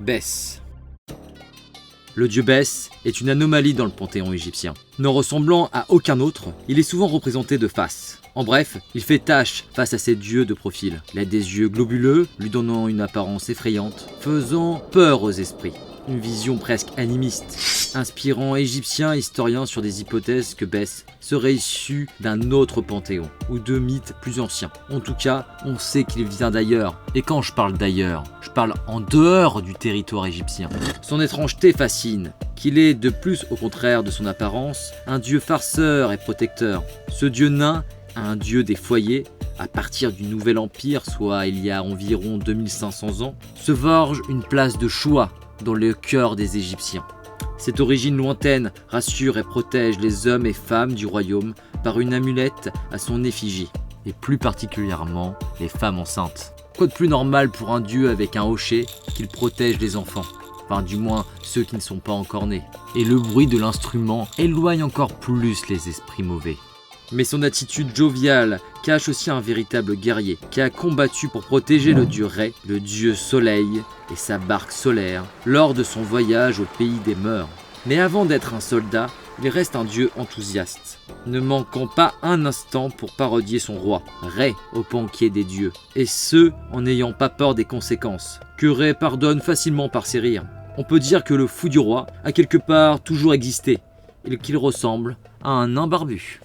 Bès. Le dieu Bès est une anomalie dans le panthéon égyptien. Ne ressemblant à aucun autre, il est souvent représenté de face. En bref, il fait tache face à ses dieux de profil. Il a des yeux globuleux, lui donnant une apparence effrayante, faisant peur aux esprits. Une vision presque animiste, inspirant égyptiens et historiens sur des hypothèses que Bès serait issu d'un autre panthéon, ou de mythes plus anciens. En tout cas, on sait qu'il vient d'ailleurs. Et quand je parle d'ailleurs, je parle en dehors du territoire égyptien. Son étrangeté fascine, qu'il est de plus, au contraire de son apparence, un dieu farceur et protecteur. Ce dieu nain, un dieu des foyers, à partir du Nouvel Empire, soit il y a environ 2500 ans, se forge une place de choix dans le cœur des Égyptiens. Cette origine lointaine rassure et protège les hommes et femmes du royaume par une amulette à son effigie, et plus particulièrement les femmes enceintes. Quoi de plus normal pour un dieu avec un hochet qu'il protège les enfants, enfin du moins ceux qui ne sont pas encore nés. Et le bruit de l'instrument éloigne encore plus les esprits mauvais. Mais son attitude joviale cache aussi un véritable guerrier qui a combattu pour protéger le dieu Ré, le dieu soleil et sa barque solaire lors de son voyage au pays des mœurs. Mais avant d'être un soldat, il reste un dieu enthousiaste, ne manquant pas un instant pour parodier son roi, Ré au banquier des dieux, et ce en n'ayant pas peur des conséquences, que Ré pardonne facilement par ses rires. On peut dire que le fou du roi a quelque part toujours existé, et qu'il ressemble à un nain barbu.